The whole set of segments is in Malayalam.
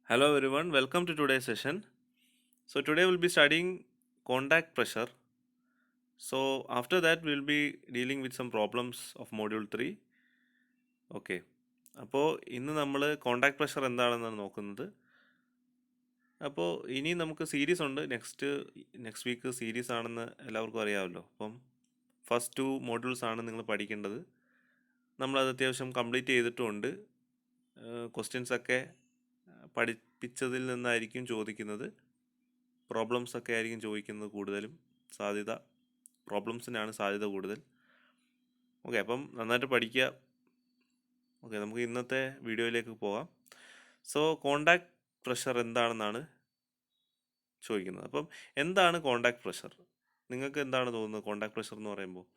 Hello everyone, welcome to today's session. So today we'll be studying contact pressure. So after that we'll be dealing with some problems of module 3. Okay. അപ്പോൾ ഇന്ന് നമ്മൾ കോണ്ടാക്ട് പ്രഷർ എന്താണെന്നാണ് നോക്കുന്നത്. അപ്പോൾ ഇനി നമുക്ക് സീരീസ് ഉണ്ട്. നെക്സ്റ്റ് വീക്ക് സീരീസ് ആണെന്ന് എല്ലാവർക്കും അറിയാമല്ലോ. അപ്പം ഫസ്റ്റ് 2 മോഡ്യൂൾസ് ആണ് നിങ്ങൾ പഠിക്കേണ്ടത്. നമ്മളത് അത്യാവശ്യം കംപ്ലീറ്റ് ചെയ്തിട്ടുമുണ്ട്. ക്വസ്റ്റ്യൻസ് ഒക്കെ പഠിപ്പിച്ചതിൽ നിന്നായിരിക്കും ചോദിക്കുന്നത്. പ്രോബ്ലംസ് ഒക്കെ ആയിരിക്കും ചോദിക്കുന്നത് കൂടുതലും. പ്രോബ്ലംസിനാണ് സാധ്യത കൂടുതൽ. ഓക്കെ, അപ്പം നന്നായിട്ട് പഠിക്കുക. ഓക്കെ, നമുക്ക് ഇന്നത്തെ വീഡിയോയിലേക്ക് പോകാം. സോ കോണ്ടാക്ട് പ്രഷർ എന്താണെന്നാണ് ചോദിക്കുന്നത്. അപ്പം എന്താണ് കോണ്ടാക്ട് പ്രഷർ? നിങ്ങൾക്ക് എന്താണ് തോന്നുന്നത് കോണ്ടാക്ട് പ്രഷർ എന്ന് പറയുമ്പോൾ?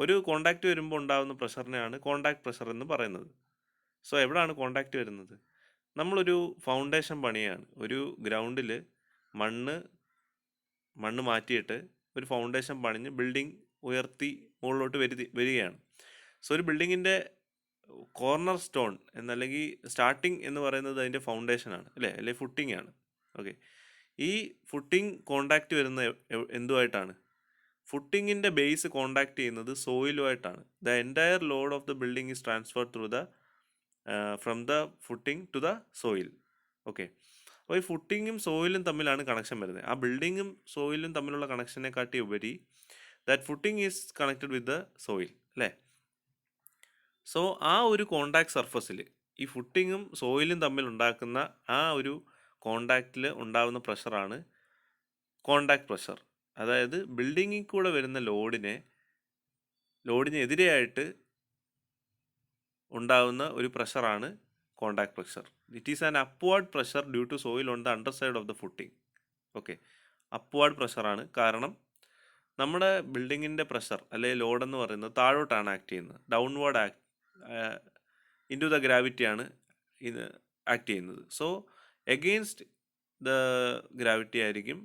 ഒരു കോണ്ടാക്റ്റ് വരുമ്പോൾ ഉണ്ടാകുന്ന പ്രഷറിനെയാണ് കോണ്ടാക്ട് പ്രഷർ എന്ന് പറയുന്നത്. സോ എവിടെയാണ് കോണ്ടാക്റ്റ് വരുന്നത്? നമ്മളൊരു ഫൗണ്ടേഷൻ പണിയാണ്. ഒരു ഗ്രൗണ്ടിൽ മണ്ണ് മാറ്റിയിട്ട് ഒരു ഫൗണ്ടേഷൻ പണിഞ്ഞ് ബിൽഡിംഗ് ഉയർത്തി മുകളിലോട്ട് വരികയാണ്. സോ ഒരു ബിൽഡിങ്ങിൻ്റെ കോർണർ സ്റ്റോൺ എന്നല്ലെങ്കിൽ സ്റ്റാർട്ടിങ് എന്ന് പറയുന്നത് അതിൻ്റെ ഫൗണ്ടേഷനാണ് അല്ലേ ഫുട്ടിംഗ് ആണ്. ഓക്കെ, ഈ ഫുട്ടിംഗ് കോണ്ടാക്റ്റ് വരുന്ന എന്തുമായിട്ടാണ്? ഫുട്ടിങ്ങിൻ്റെ ബേസ് കോണ്ടാക്ട് ചെയ്യുന്നത് സോയിലുമായിട്ടാണ്. The entire load of the building is transferred through from the footing to the soil. Okay, അപ്പോൾ ഈ ഫുട്ടിങ്ങും സോയിലും തമ്മിലാണ് കണക്ഷൻ വരുന്നത്. ആ ബിൽഡിങ്ങും സോയിലും തമ്മിലുള്ള കണക്ഷനെ കാട്ടി ഉപരി that footing is connected with the soil അല്ലേ. സോ ആ ഒരു കോണ്ടാക്ട് സർഫസിൽ ഈ ഫുട്ടിങ്ങും സോയിലും തമ്മിൽ ഉണ്ടാക്കുന്ന ആ ഒരു കോണ്ടാക്റ്റിൽ ഉണ്ടാകുന്ന പ്രഷറാണ് കോണ്ടാക്ട് പ്രഷർ. അതായത് ബിൽഡിങ്ങിൽ കൂടെ വരുന്ന ലോഡിനെതിരെയായിട്ട് ഉണ്ടാകുന്ന ഒരു പ്രഷറാണ് contact pressure. It is an upward pressure due to soil on the under side of the footing. Okay, upward പ്രഷറാണ്. കാരണം നമ്മുടെ ബിൽഡിങ്ങിൻ്റെ പ്രഷർ അല്ലെങ്കിൽ ലോഡ് എന്ന് പറയുന്നത് താഴോട്ടാണ് ആക്ട് ചെയ്യുന്നത്. ഡൗൺവേർഡ് ഇൻ ടു ദ ഗ്രാവിറ്റിയാണ് ഇത് ആക്ട് ചെയ്യുന്നത്. സോ എഗെയിൻസ്റ്റ് ദ ഗ്രാവിറ്റി ആയിരിക്കും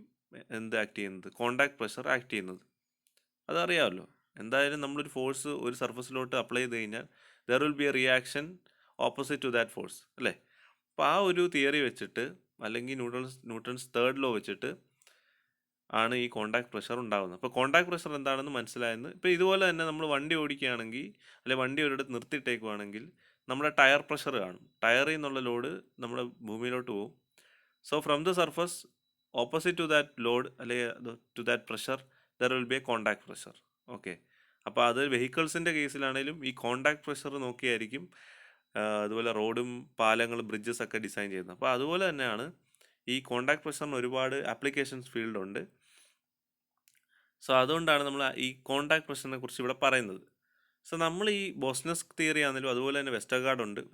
ആക്ട് ചെയ്യുന്നത്? കോണ്ടാക്ട് പ്രഷർ ആക്ട് ചെയ്യുന്നത്. അതറിയാമല്ലോ. എന്തായാലും നമ്മളൊരു ഫോഴ്സ് ഒരു സർഫസിലോട്ട് അപ്ലൈ ചെയ്ത് കഴിഞ്ഞാൽ there will be a reaction opposite to that force അല്ലേ. അപ്പോൾ ആ ഒരു തിയറി വെച്ചിട്ട് അല്ലെങ്കിൽ ന്യൂട്ടൺസ് തേർഡ് ലോ വെച്ചിട്ട് ആണ് ഈ കോണ്ടാക്ട് പ്രഷർ ഉണ്ടാകുന്നത്. അപ്പോൾ കോണ്ടാക്ട് പ്രഷർ എന്താണെന്ന് മനസ്സിലായെന്ന്. ഇപ്പോൾ ഇതുപോലെ തന്നെ നമ്മൾ വണ്ടി ഓടിക്കുകയാണെങ്കിൽ അല്ലെങ്കിൽ വണ്ടി ഒരിടത്ത് നിർത്തിയിട്ടേക്കുവാണെങ്കിൽ നമ്മുടെ ടയർ പ്രഷർ കാണും. ടയറിൽ നിന്നുള്ള ലോഡ് നമ്മുടെ ഭൂമിയിലോട്ട് പോകും. So from the surface opposite to that load അല്ലെങ്കിൽ to that pressure there will be a contact pressure. Okay, അപ്പോൾ അത് വെഹിക്കിൾസിൻ്റെ കേസിലാണെങ്കിലും ഈ കോണ്ടാക്ട് പ്രഷർ നോക്കിയായിരിക്കും അതുപോലെ റോഡും പാലങ്ങളും ബ്രിഡ്ജസ് ഒക്കെ ഡിസൈൻ ചെയ്യുന്നത്. അപ്പോൾ അതുപോലെ തന്നെയാണ് ഈ കോണ്ടാക്ട് പ്രഷറിന് ഒരുപാട് ആപ്ലിക്കേഷൻസ് ഫീൽഡുണ്ട്. സോ അതുകൊണ്ടാണ് നമ്മൾ ഈ കോണ്ടാക്ട് പ്രഷറിനെ കുറിച്ച് ഇവിടെ പറയുന്നത്. സോ നമ്മൾ ഈ ബോസ്നസ് തിയറി ആണെങ്കിലും അതുപോലെ തന്നെ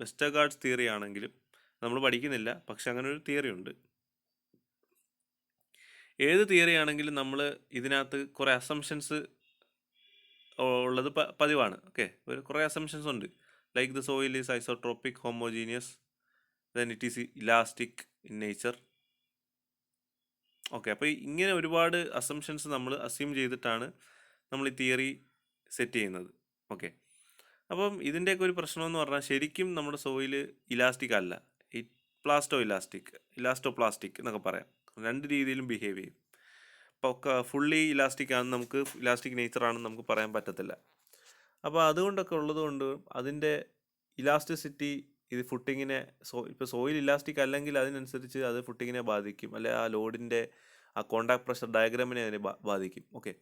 വെസ്റ്റർഗാർഡ്സ് തിയറി ആണെങ്കിലും നമ്മൾ പഠിക്കുന്നില്ല, പക്ഷെ അങ്ങനെ ഒരു തിയറി ഉണ്ട്. ഏത് തിയറി ആണെങ്കിലും നമ്മൾ ഇതിനകത്ത് കുറേ അസംഷൻസ് ഉള്ളത് പതിവാണ്. ഓക്കെ, കുറേ അസംഷൻസ് ഉണ്ട്. Like the soil is isotropic, homogeneous, then it is elastic in nature. Okay, അപ്പോൾ ഇങ്ങനെ ഒരുപാട് അസംഷൻസ് നമ്മൾ അസ്യൂം ചെയ്തിട്ടാണ് നമ്മൾ ഈ തിയറി സെറ്റ് ചെയ്യുന്നത്. ഓക്കെ, അപ്പം ഇതിൻ്റെയൊക്കെ ഒരു പ്രശ്നമെന്ന് പറഞ്ഞാൽ ശരിക്കും നമ്മുടെ സോയിൽ ഇലാസ്റ്റിക് അല്ല. ഈ ഇലാസ്റ്റോപ്ലാസ്റ്റിക് എന്നൊക്കെ പറയാം. രണ്ട് രീതിയിലും ബിഹേവ് ചെയ്യും. ഇപ്പോൾ ഫുള്ളി ഇലാസ്റ്റിക് ആണെന്ന് നമുക്ക് ഇലാസ്റ്റിക് നേച്ചറാണെന്ന് നമുക്ക് പറയാൻ പറ്റത്തില്ല. അപ്പോൾ അതുകൊണ്ടൊക്കെ ഉള്ളതുകൊണ്ട് അതിൻ്റെ ഇലാസ്റ്റിസിറ്റി ഇത് ഫുട്ടിങ്ങിനെ ഇപ്പോൾ സോയിൽ ഇലാസ്റ്റിക് അല്ലെങ്കിൽ അതിനനുസരിച്ച് അത് ഫുട്ടിങ്ങിനെ ബാധിക്കും, അല്ലെ ആ ലോഡിൻ്റെ ആ കോണ്ടാക്ട് പ്രഷർ ഡയഗ്രാമിനെ അതിനെ ബാധിക്കും. ഓക്കെ,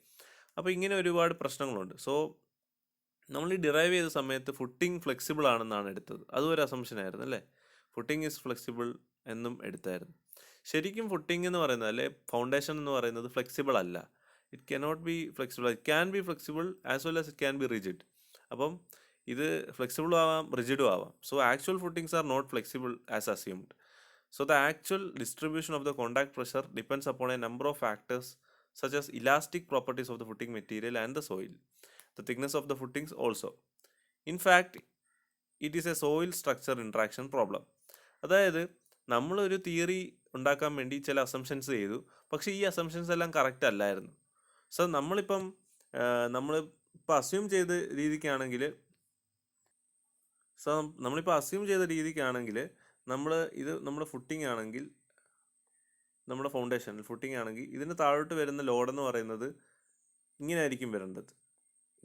അപ്പോൾ ഇങ്ങനെ ഒരുപാട് പ്രശ്നങ്ങളുണ്ട്. സോ നമ്മൾ ഈ ഡിറൈവ് ചെയ്ത സമയത്ത് ഫുട്ടിങ് ഫ്ലെക്സിബിൾ ആണെന്നാണ് എടുത്തത്. അതും ഒരു അസംഷൻ ആയിരുന്നു അല്ലേ. ഫുട്ടിങ് ഈസ് ഫ്ലെക്സിബിൾ എന്നും എടുത്തായിരുന്നു. ശരിക്കും ഫുട്ടിങ് എന്ന് പറയുന്നത് അല്ലെ ഫൗണ്ടേഷൻ എന്ന് പറയുന്നത് ഫ്ലെക്സിബിൾ അല്ല. It cannot be flexible. It can be flexible as well as it can be rigid. അപ്പം ഇത് ഫ്ലെക്സിബിളും ആവാം റിജിഡും ആവാം. So actual footings are not flexible as assumed. So the actual distribution of the contact pressure depends upon a number of factors such as elastic properties of the footing material and the soil, the thickness of the footings also. In fact, it is a soil structure interaction problem. അതായത് നമ്മളൊരു തിയറി ഉണ്ടാക്കാൻ വേണ്ടി ചില അസംഷൻസ് ചെയ്തു, പക്ഷേ ഈ അസംഷൻസ് എല്ലാം കറക്റ്റ് അല്ലായിരുന്നു. സോ നമ്മളിപ്പോൾ അസ്യൂം ചെയ്ത രീതിക്കാണെങ്കിൽ ഇത് നമ്മുടെ ഫുട്ടിംഗ് ആണെങ്കിൽ, നമ്മുടെ ഫൗണ്ടേഷനിൽ ഫുട്ടിംഗ് ആണെങ്കിൽ ഇതിന് താഴോട്ട് വരുന്ന ലോഡെന്ന് പറയുന്നത് ഇങ്ങനെ ആയിരിക്കും വരേണ്ടത്.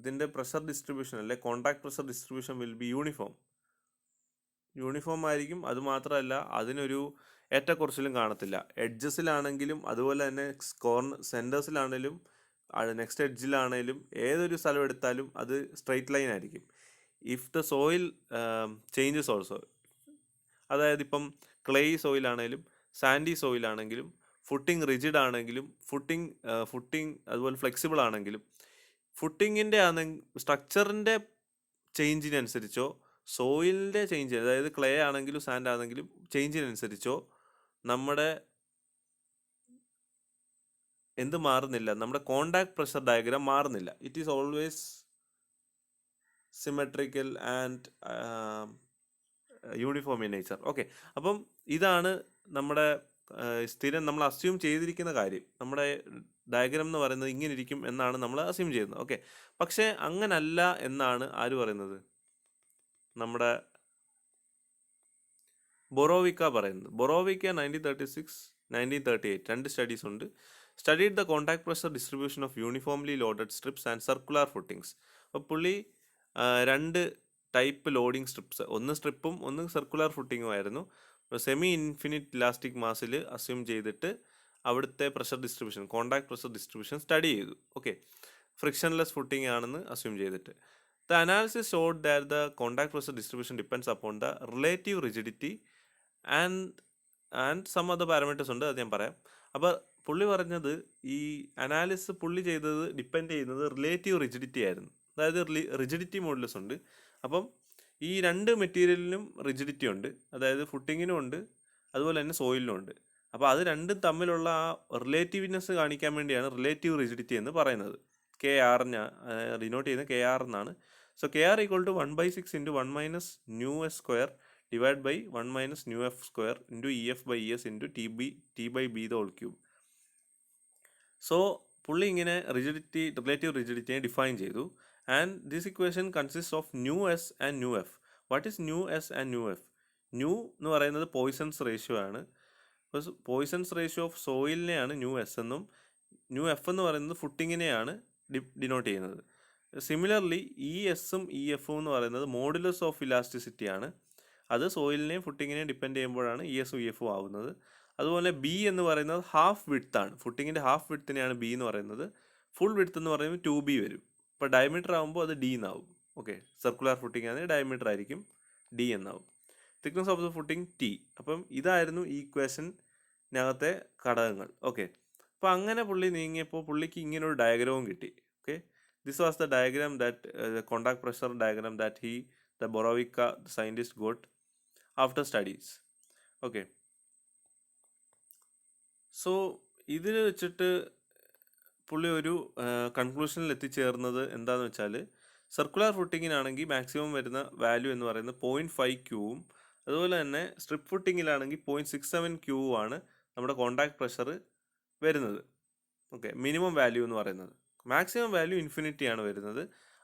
ഇതിൻ്റെ പ്രഷർ ഡിസ്ട്രിബ്യൂഷൻ അല്ലെ contact pressure distribution will be uniform ആയിരിക്കും. അതുമാത്രമല്ല അതിനൊരു ഏറ്റക്കുറച്ചിലും കാണത്തില്ല. എഡ്ജസിലാണെങ്കിലും അതുപോലെ തന്നെ സെൻറ്റേഴ്സിലാണെങ്കിലും നെക്സ്റ്റ് എഡ്ജിലാണെങ്കിലും ഏതൊരു സ്ഥലം എടുത്താലും അത് സ്ട്രെയിറ്റ് ലൈൻ ആയിരിക്കും. If the soil changes also, അതായത് ഇപ്പം ക്ലേ സോയിലാണെങ്കിലും സാൻഡി സോയിലാണെങ്കിലും ഫുട്ടിംഗ് റിജിഡ് ആണെങ്കിലും ഫുട്ടിംഗ് അതുപോലെ ഫ്ലെക്സിബിൾ ആണെങ്കിലും ഫുട്ടിങ്ങിൻ്റെ സ്ട്രക്ചറിൻ്റെ ചേഞ്ചിനനുസരിച്ചോ സോയിലിൻ്റെ ചേഞ്ച്, അതായത് ക്ലേ ആണെങ്കിലും സാൻഡ് ആണെങ്കിലും ചേഞ്ചിനനുസരിച്ചോ നമ്മുടെ എന്ത് മാറുന്നില്ല, നമ്മുടെ കോണ്ടാക്ട് പ്രഷർ ഡയഗ്രാം മാറുന്നില്ല. It is always symmetrical and uniform in nature. Okay, അപ്പം ഇതാണ് നമ്മുടെ സ്ഥിരം നമ്മൾ അസ്യൂം ചെയ്തിരിക്കുന്ന കാര്യം. നമ്മുടെ ഡയഗ്രാം എന്ന് പറയുന്നത് ഇങ്ങനെ ഇരിക്കും എന്നാണ് നമ്മൾ അസ്യൂം ചെയ്യുന്നത്. ഓക്കെ, പക്ഷേ അങ്ങനല്ല എന്നാണ് ആര് പറയുന്നത്? നമ്മുടെ ബൊറോവിക്ക പറയുന്നത്. ബൊറോവിക്ക 1938 രണ്ട് സ്റ്റഡീസ് ഉണ്ട്. Studied the contact pressure distribution of uniformly loaded strips and circular ഫുട്ടിങ്സ്. അപ്പോൾ പുള്ളി രണ്ട് ടൈപ്പ് ലോഡിംഗ് സ്ട്രിപ്സ്, ഒന്ന് സ്ട്രിപ്പും ഒന്ന് സർക്കുലർ ഫുട്ടിങ്ങും ആയിരുന്നു. സെമി ഇൻഫിനിറ്റ് ഇലാസ്റ്റിക് മാസിൽ അസ്യൂം ചെയ്തിട്ട് അവിടുത്തെ pressure distribution, contact pressure distribution study ചെയ്തു. ഓക്കെ, ഫ്രിക്ഷൻലെസ് ഫുട്ടിംഗ് ആണെന്ന് അസ്യൂം ചെയ്തിട്ട്. The analysis showed that the contact pressure distribution depends upon the relative rigidity and some other parameters ഉണ്ട്, അത് ഞാൻ പറയാം. അപ്പോൾ പുള്ളി പറഞ്ഞത് ഈ അനാലിസിസ് പുള്ളി ചെയ്തത് ഡിപ്പെൻഡ് ചെയ്യുന്നത് റിലേറ്റീവ് റിജിഡിറ്റി ആയിരുന്നു. അതായത് റിജിഡിറ്റി മോഡുലസ് ഉണ്ട്. അപ്പം ഈ രണ്ട് മെറ്റീരിയലിനും റിജിഡിറ്റി ഉണ്ട്, അതായത് ഫുട്ടിങ്ങിനും ഉണ്ട് അതുപോലെ തന്നെ സോയിലിനും ഉണ്ട്. അപ്പോൾ അത് രണ്ടും തമ്മിലുള്ള ആ റിലേറ്റീവ്നെസ് കാണിക്കാൻ വേണ്ടിയാണ് റിലേറ്റീവ് റിജിഡിറ്റി എന്ന് പറയുന്നത്. KR ഡിനോട്ട് ചെയ്യുന്നത് KR എന്നാണ്. So KR equal to 1/6 × 1 - μs² divide by 1 - μf² × EF/ES × T/B the whole cube. So പുള്ളി ഇങ്ങനെ റിലേറ്റീവ് റിജിഡിറ്റിയെ ഡിഫൈൻ ചെയ്തു. And this equation consist of µs and µf. What is µs and µf? New എന്ന് പറയുന്നത് പോയ്സൺസ് റേഷ്യോ ആണ്. പോയ്സൺസ് റേഷ്യോ ഓഫ് സോയിലിനെയാണ് µs എന്നും µf എന്ന് പറയുന്നത് ഫുട്ടിങ്ങിനെയാണ് ഡിനോട്ട് ചെയ്യുന്നത്. സിമിലർലി ESഉം EFഉം എന്ന് പറയുന്നത് മോഡുലസ് ഓഫ് ഇലാസ്റ്റിസിറ്റി ആണ്. അത് സോയിലിനെയും ഫുട്ടിങ്ങിനെയും ഡിപ്പെൻഡ് ചെയ്യുമ്പോഴാണ് ESഉം EFഉം ആവുന്നത്. അതുപോലെ B എന്ന് പറയുന്നത് ഹാഫ് വിഡ്ത്ത് ആണ്. ഫുട്ടിങ്ങിൻ്റെ ഹാഫ് വിഡ്ത്തിനെയാണ് B എന്ന് പറയുന്നത്. ഫുൾ വിഡ്ത്ത് എന്ന് പറയുമ്പോൾ 2B വരും. ഇപ്പോൾ ഡയമീറ്റർ ആകുമ്പോൾ അത് D എന്നാവും. ഓക്കെ, സർക്കുലർ ഫുട്ടിങ് ആണെങ്കിൽ ഡയമീറ്റർ ആയിരിക്കും D എന്നാവും. Thickness of the footing T. അപ്പം ഇതായിരുന്നു ഈ ഇക്വേഷനകത്തെ ഘടകങ്ങൾ. ഓക്കെ, അപ്പോൾ അങ്ങനെ പുള്ളി നീങ്ങിയപ്പോൾ പുള്ളിക്ക് ഇങ്ങനൊരു ഡയഗ്രവും കിട്ടി. Okay, this was the diagram that contact pressure diagram that the Borovica scientist got after studies. Okay, so ഇതിൽ വെച്ചിട്ട് പുള്ളി ഒരു കൺക്ലൂഷനിൽ എത്തിച്ചേർന്നത് എന്താണെന്ന് വെച്ചാൽ സർക്കുലർ ഫുട്ടിങ്ങിനാണെങ്കിൽ മാക്സിമം വരുന്ന വാല്യൂ എന്ന് പറയുന്നത് 0.5 ക്യൂവും അതുപോലെ തന്നെ സ്ട്രിപ്പ് ഫുട്ടിങ്ങിലാണെങ്കിൽ 0.67 ക്യൂവുമാണ് നമ്മുടെ കോണ്ടാക്ട് പ്രഷർ വരുന്നത്. ഓക്കെ, മിനിമം വാല്യൂ എന്ന് പറയുന്നത്. മാക്സിമം വാല്യൂ ഇൻഫിനിറ്റിയാണ് വരുന്നത്.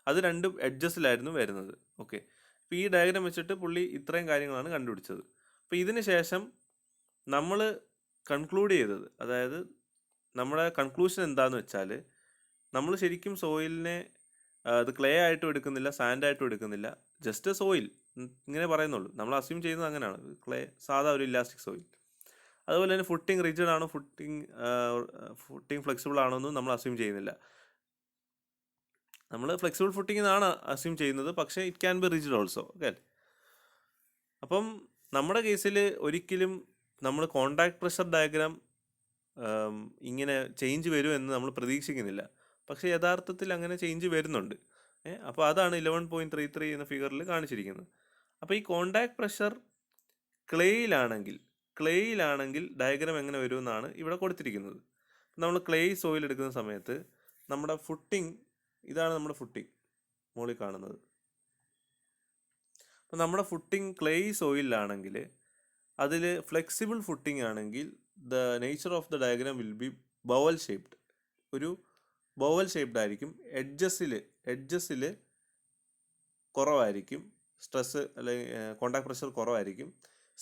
അത് രണ്ടും എഡ്ജസിലായിരുന്നു വരുന്നത്. ഓക്കെ, അപ്പോൾ ഈ ഡയഗ്രാം വെച്ചിട്ട് പുള്ളി ഇത്രയും കാര്യങ്ങളാണ് കണ്ടുപിടിച്ചത്. അപ്പോൾ ഇതിന് ശേഷം നമ്മൾ കൺക്ലൂഡ് ചെയ്തത്, അതായത് നമ്മുടെ കൺക്ലൂഷൻ എന്താണെന്ന് വെച്ചാൽ നമ്മൾ ശരിക്കും സോയിലിനെ അത് ക്ലേ ആയിട്ടും എടുക്കുന്നില്ല, സാൻഡായിട്ടും എടുക്കുന്നില്ല, ജസ്റ്റ് സോയിൽ ഇങ്ങനെ പറയുന്നുള്ളൂ. നമ്മൾ അസ്യൂം ചെയ്യുന്നത് അങ്ങനെയാണ്, ക്ലേ സാധാ ഒരു ഇലാസ്റ്റിക് സോയിൽ. അതുപോലെ തന്നെ ഫുട്ടിങ് റിജിഡ് ആണോ ഫുട്ടിങ് ഫ്ലെക്സിബിൾ ആണോ എന്നും നമ്മൾ അസ്യൂം ചെയ്യുന്നില്ല. നമ്മൾ ഫ്ലെക്സിബിൾ ഫുട്ടിംഗ് എന്നാണ് അസ്യൂം ചെയ്യുന്നത്, പക്ഷേ it can be rigid also. Okay, അപ്പം നമ്മുടെ കേസിൽ ഒരിക്കലും നമ്മൾ കോണ്ടാക്ട് പ്രഷർ ഡയഗ്രാം ഇങ്ങനെ ചേഞ്ച് വരും എന്ന് നമ്മൾ പ്രതീക്ഷിക്കുന്നില്ല, പക്ഷേ യഥാർത്ഥത്തിൽ അങ്ങനെ ചേഞ്ച് വരുന്നുണ്ട്. അപ്പോൾ അതാണ് 11.33 എന്ന ഫിഗറിൽ കാണിച്ചിരിക്കുന്നത്. അപ്പോൾ ഈ കോണ്ടാക്ട് പ്രഷർ ക്ലേയിലാണെങ്കിൽ ഡയഗ്രാം എങ്ങനെ വരുമെന്നാണ് ഇവിടെ കൊടുത്തിരിക്കുന്നത്. നമ്മൾ ക്ലേ സോയിൽ എടുക്കുന്ന സമയത്ത് നമ്മുടെ ഫുട്ടിങ്, ഇതാണ് നമ്മുടെ ഫുട്ടിങ് മുകളിൽ കാണുന്നത്. അപ്പോൾ നമ്മുടെ ഫുട്ടിങ് ക്ലേ സോയിലാണെങ്കിൽ അതിൽ ഫ്ലെക്സിബിൾ ഫുട്ടിങ് ആണെങ്കിൽ the nature of the diagram will be bowel shaped. ഒരു ബവൽ ഷേപ്ഡ് ആയിരിക്കും. എഡ്ജസിൽ കുറവായിരിക്കും സ്ട്രെസ് അല്ലെങ്കിൽ കോണ്ടാക്ട് പ്രഷർ കുറവായിരിക്കും.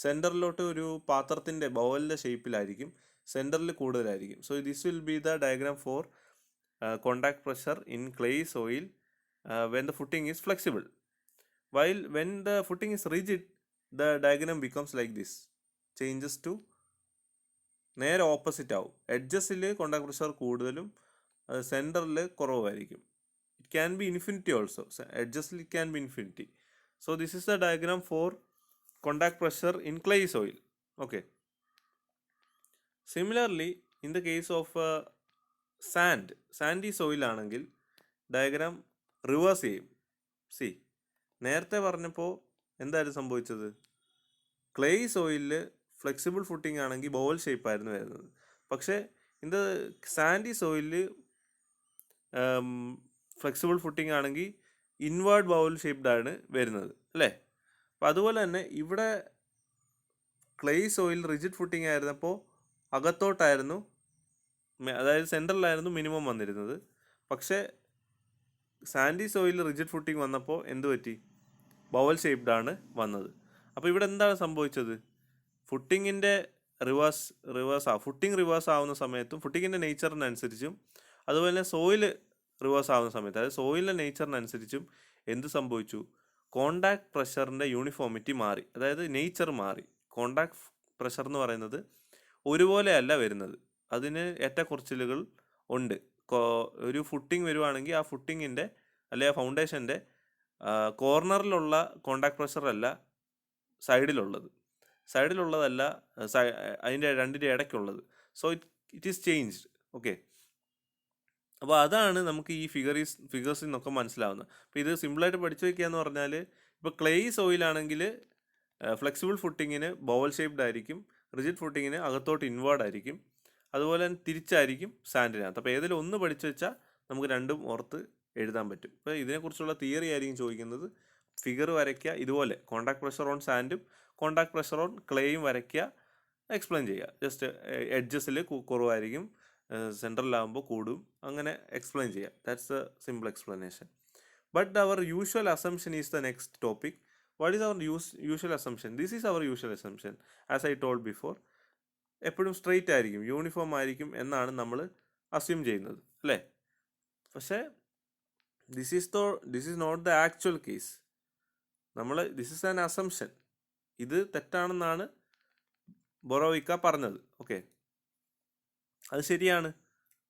സെൻറ്ററിലോട്ട് ഒരു പാത്രത്തിൻ്റെ ബൗലിൻ്റെ ഷേപ്പിലായിരിക്കും, സെൻറ്ററിൽ കൂടുതലായിരിക്കും. So this will be the diagram for contact pressure in clay soil when the footing is flexible. While when the footing is rigid, the diagram becomes like this. Changes to നേരെ ഓപ്പോസിറ്റ് ആവും. എഡ്ജസിൽ കോണ്ടാക്ട് പ്രഷർ കൂടുതലും സെൻറ്ററിൽ കുറവായിരിക്കും. It can be infinity also. എഡ്ജസിൽ it can be infinity. So this is the diagram for contact pressure in clay soil. Okay. Similarly in the case of sandy soil ആണെങ്കിൽ ഡയഗ്രാം റിവേഴ്സ് ചെയ്യും. സി, നേരത്തെ പറഞ്ഞപ്പോൾ എന്തായിരുന്നു സംഭവിച്ചത്? ക്ലേ സോയിലിൽ ഫ്ലെക്സിബിൾ ഫുട്ടിംഗ് ആണെങ്കിൽ ബോൾ ഷേപ്പായിരുന്നു വരുന്നത്. പക്ഷേ ഇൻ ദ സാൻഡി സോയിലിൽ ഫ്ലെക്സിബിൾ ഫുട്ടിംഗ് ആണെങ്കിൽ ഇൻവേർഡ് ബൗൾ ഷേപ്ഡാണ് വരുന്നത്, അല്ലേ? അപ്പം അതുപോലെ തന്നെ ഇവിടെ ക്ലേ സോയിൽ റിജിഡ് ഫുട്ടിംഗ് ആയിരുന്നപ്പോൾ അകത്തോട്ടായിരുന്നു, അതായത് സെൻട്രലായിരുന്നു മിനിമം വന്നിരുന്നത്. പക്ഷേ സാൻഡി സോയിൽ റിജിഡ് ഫുട്ടിംഗ് വന്നപ്പോൾ എന്ത് പറ്റി? ബൗൾ ഷേപ്ഡാണ് വന്നത്. അപ്പോൾ ഇവിടെ എന്താണ് സംഭവിച്ചത്? ഫുട്ടിങ്ങിൻ്റെ ഫുട്ടിംഗ് റിവേഴ്സ് ആവുന്ന സമയത്തും ഫുട്ടിങ്ങിൻ്റെ നേച്ചറിനനുസരിച്ചും അതുപോലെ തന്നെ സോയിൽ റിവേഴ്സ് ആവുന്ന സമയത്ത്, അതായത് സോയിലിൻ്റെ നേച്ചറിനനുസരിച്ചും എന്ത് സംഭവിച്ചു? കോണ്ടാക്ട് പ്രഷറിൻ്റെ യൂണിഫോമിറ്റി മാറി, അതായത് നേച്ചർ മാറി. കോണ്ടാക്ട് പ്രഷർ എന്ന് പറയുന്നത് ഒരുപോലെയല്ല വരുന്നത്, അതിന് ഏറ്റക്കുറച്ചിലുകൾ ഉണ്ട്. ഒരു ഫുട്ടിങ് വരുവാണെങ്കിൽ ആ ഫുട്ടിങ്ങിൻ്റെ അല്ലെങ്കിൽ ആ ഫൗണ്ടേഷൻ്റെ കോർണറിലുള്ള കോണ്ടാക്ട് പ്രഷറല്ല സൈഡിലുള്ളതല്ല അതിൻ്റെ രണ്ടിൻ്റെ ഇടയ്ക്കുള്ളത്. So it is changed. Okay. അപ്പോൾ അതാണ് നമുക്ക് ഈ ഫിഗേഴ്സിൽ നിന്നൊക്കെ മനസ്സിലാവുന്നത്. അപ്പോൾ ഇത് സിമ്പിളായിട്ട് പഠിച്ചു വയ്ക്കുക എന്ന് പറഞ്ഞാൽ, ഇപ്പോൾ ക്ലേ സോയിലാണെങ്കിൽ ഫ്ലെക്സിബിൾ ഫുട്ടിങ്ങിന് ബൗൾ ഷേപ്ഡ് ആയിരിക്കും, റിജിഡ് ഫുട്ടിങ്ങിന് അകത്തോട്ട് ഇൻവേർഡ് ആയിരിക്കും, അതുപോലെ തന്നെ തിരിച്ചായിരിക്കും സാൻഡിനകത്ത്. അപ്പോൾ ഏതെങ്കിലും ഒന്ന് പഠിച്ചു വെച്ചാൽ നമുക്ക് രണ്ടും ഓർത്ത് എഴുതാൻ പറ്റും. അപ്പോൾ ഇതിനെക്കുറിച്ചുള്ള തിയറി ആയിരിക്കും ചോദിക്കുന്നത്. ഫിഗർ വരയ്ക്കുക, ഇതുപോലെ കോണ്ടാക്ട് പ്രഷർ ഓൺ സാൻഡും കോണ്ടാക്ട് പ്രഷർ ഓൺ ക്ലേയും വരയ്ക്കുക, എക്സ്പ്ലെയിൻ ചെയ്യുക. ജസ്റ്റ് എഡ്ജസിൽ കുറവായിരിക്കും, സെൻട്രലാകുമ്പോൾ കൂടും, അങ്ങനെ എക്സ്പ്ലെയിൻ ചെയ്യുക. That's a simple explanation. But our usual assumption is the next topic. What is our usual assumption? This is our usual assumption. As I told before, എപ്പോഴും സ്ട്രെയിറ്റ് ആയിരിക്കും, യൂണിഫോം ആയിരിക്കും എന്നാണ് നമ്മൾ അസ്യൂം ചെയ്യുന്നത്, അല്ലേ? പക്ഷേ this is not the actual case. This is an assumption. ഇത് തെറ്റാണെന്നാണ് ബൊറോവിക്ക പറഞ്ഞത്. ഓക്കെ, അത് ശരിയാണ്,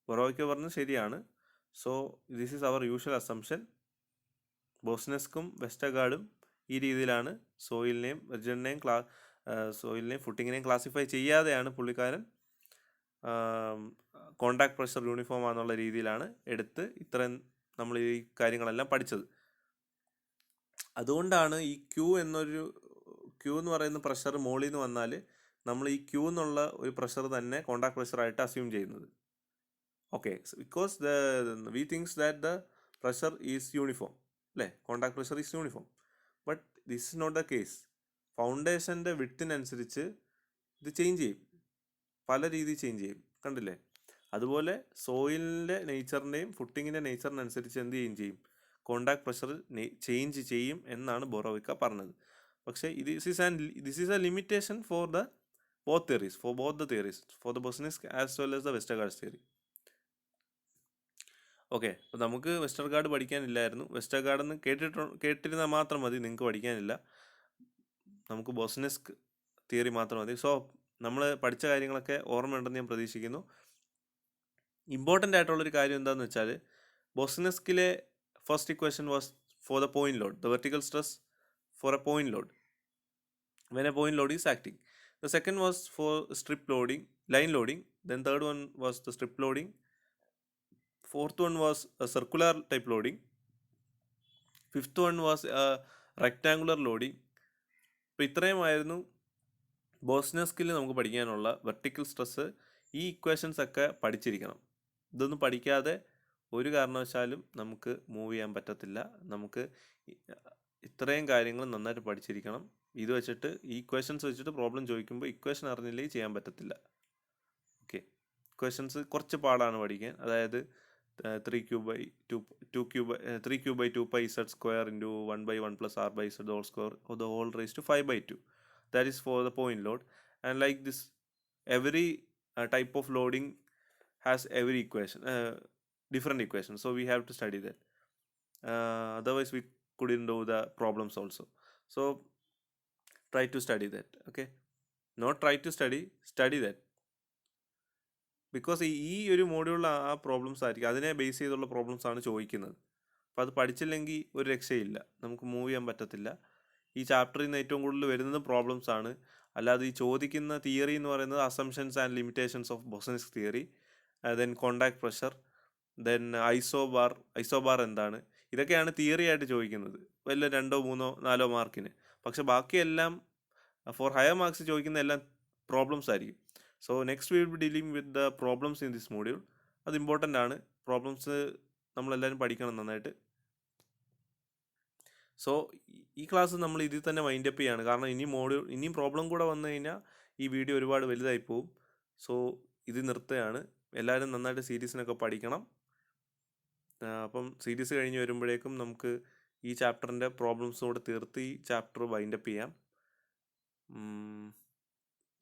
ബൊറോവിക്ക പറഞ്ഞത് ശരിയാണ്. So this is our usual assumption. ബോസ്നെസ്കും വെസ്റ്റർഗാർഡും ഈ രീതിയിലാണ് സോയിലിനെയും ഫുട്ടിങ്ങിനെയും ക്ലാസിഫൈ ചെയ്യാതെയാണ് പുള്ളിക്കാരൻ കോണ്ടാക്ട് പ്രഷർ യൂണിഫോം ആണെന്നുള്ള രീതിയിലാണ് എടുത്ത് ഇത്രയും നമ്മൾ ഈ കാര്യങ്ങളെല്ലാം പഠിച്ചത്. അതുകൊണ്ടാണ് ഈ ക്യൂ എന്ന് പറയുന്ന പ്രഷർ മോളിൽ നിന്ന് വന്നാൽ നമ്മൾ ഈ ക്യൂ എന്നുള്ള ഒരു പ്രഷർ തന്നെ കോണ്ടാക്ട് പ്രഷറായിട്ട് അസ്യൂം ചെയ്യുന്നത്. Okay, because we things that the pressure is uniform, അല്ലേ? Contact pressure is uniform. But this is not the case. ഫൗണ്ടേഷൻ്റെ വിഡ്ത്തിനനുസരിച്ച് ഇത് ചേഞ്ച് ചെയ്യും, പല രീതിയിൽ ചേഞ്ച് ചെയ്യും, കണ്ടില്ലേ? അതുപോലെ സോയിലിൻ്റെ നേച്ചറിൻ്റെയും ഫുട്ടിങ്ങിൻ്റെ നേച്ചറിനനുസരിച്ച് എന്ത് ചെയ്യും? കോണ്ടാക്ട് പ്രഷർ ചേഞ്ച് ചെയ്യും എന്നാണ് ബൊറോവിക്ക പറഞ്ഞത്. പക്ഷേ this is a limitation for both theories, for the Boussinesq as well as the Westergaard theory. Okay, അപ്പോൾ നമുക്ക് വെസ്റ്റർഗാർഡ് പഠിക്കാനില്ലായിരുന്നു. വെസ്റ്റർഗാർഡ് എന്ന് കേട്ടിരുന്നാൽ മാത്രം മതി, നിങ്ങൾക്ക് പഠിക്കാനില്ല. നമുക്ക് ബോസ്നിയസ്ക് തിയറി മാത്രം മതി. സോ നമ്മൾ പഠിച്ച കാര്യങ്ങളൊക്കെ ഓർമ്മയുണ്ടെന്ന് ഞാൻ പ്രതീക്ഷിക്കുന്നു. ഇമ്പോർട്ടൻ്റ് ആയിട്ടുള്ളൊരു കാര്യം എന്താണെന്ന് വെച്ചാൽ, ബോസ്നിയസ്കിലെ first equation was for the point load, the vertical stress for a point load when a point load is acting. The second was for strip loading, line loading. Then third one was the strip loading. Fourth one was a circular type loading. Fifth one was a rectangular loading. അപ്പോൾ ഇത്രയുമായിരുന്നു ബോസ്നിയസ്കിൽ നമുക്ക് പഠിക്കാനുള്ള വെർട്ടിക്കൽ സ്ട്രെസ്. ഈ ഇക്വേഷൻസ് ഒക്കെ പഠിച്ചിരിക്കണം. ഇതൊന്നും പഠിക്കാതെ ഒരു കാരണവശാലും നമുക്ക് മൂവ് ചെയ്യാൻ പറ്റത്തില്ല. നമുക്ക് ഇത്രയും കാര്യങ്ങൾ നന്നായിട്ട് പഠിച്ചിരിക്കണം. ഇത് വെച്ചിട്ട് ഈ ഇക്വേഷൻസ് വെച്ചിട്ട് പ്രോബ്ലം ചോദിക്കുമ്പോൾ ഇക്വേഷൻ അറിഞ്ഞില്ലെങ്കിൽ ചെയ്യാൻ പറ്റത്തില്ല. ഓക്കെ, ഇക്വേഷൻസ് കുറച്ച് പാടാണ് പഠിക്കാൻ. അതായത് 3q by 2 pi z square into 1 by 1 plus r by z whole square the whole raised to 5/2. that is for the point load. And like this, every type of loading has every equation, different equation, so we have to study that. Otherwise we couldn't do the problems also. So try to study that. Okay, not try to study that, because ഈ ഒരു മോഡ്യൂളിൽ ആ പ്രോബ്ലംസ് ആയിരിക്കും, അതിനെ ബേസ് ചെയ്തുള്ള പ്രോബ്ലംസ് ആണ് ചോദിക്കുന്നത്. അപ്പോൾ അത് പഠിച്ചില്ലെങ്കിൽ ഒരു രക്ഷയില്ല, നമുക്ക് മൂവ് ചെയ്യാൻ പറ്റത്തില്ല. ഈ ചാപ്റ്ററിൽ നിന്ന് ഏറ്റവും കൂടുതൽ വരുന്നത് പ്രോബ്ലംസ് ആണ്. അല്ലാതെ ഈ ചോദിക്കുന്ന തിയറി എന്ന് പറയുന്നത് assumptions and limitations of Boussinesq's theory, then contact pressure, then isobar എന്താണ്, ഇതൊക്കെയാണ് തിയറി ആയിട്ട് ചോദിക്കുന്നത് വല്ല 2, 3, 4 മാർക്കിന്. പക്ഷെ ബാക്കിയെല്ലാം ഫോർ ഹയർ മാർക്സ് ചോദിക്കുന്ന എല്ലാം പ്രോബ്ലംസ് ആയിരിക്കും. So next we will be dealing with the problems in this module. അത് ഇമ്പോർട്ടൻ്റ് ആണ്, പ്രോബ്ലംസ് നമ്മളെല്ലാവരും പഠിക്കണം നന്നായിട്ട്. സോ ഈ ക്ലാസ് നമ്മൾ ഇതിൽ തന്നെ വൈൻഡ് അപ്പ് ചെയ്യാണ്, കാരണം ഇനിയും പ്രോബ്ലം കൂടെ വന്നു കഴിഞ്ഞാൽ ഈ വീഡിയോ ഒരുപാട് വലുതായി പോകും. സോ ഇത് നിർത്തുകയാണ്. എല്ലാവരും നന്നായിട്ട് സീരീസിനൊക്കെ പഠിക്കണം. അപ്പം സീരീസ് കഴിഞ്ഞ് വരുമ്പോഴേക്കും നമുക്ക് ഈ ചാപ്റ്ററിൻ്റെ പ്രോബ്ലംസ് കൂടെ തീർത്ത് ഈ ചാപ്റ്റർ വൈൻഡ് അപ്പ് ചെയ്യാം.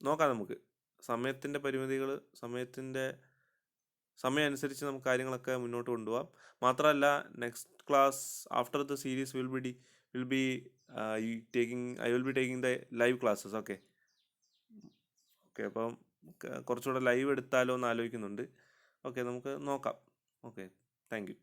നോക്കാം, നമുക്ക് സമയത്തിൻ്റെ പരിമിതികൾ, സമയം അനുസരിച്ച് നമുക്ക് കാര്യങ്ങളൊക്കെ മുന്നോട്ട് കൊണ്ടുപോകാം. മാത്രമല്ല next class after the series I will be taking the live classes. Okay, അപ്പം കുറച്ചുകൂടെ ലൈവ് എടുത്താലോ എന്ന് ആലോചിക്കുന്നുണ്ട്. ഓക്കെ, നമുക്ക് നോക്കാം. Okay, thank you.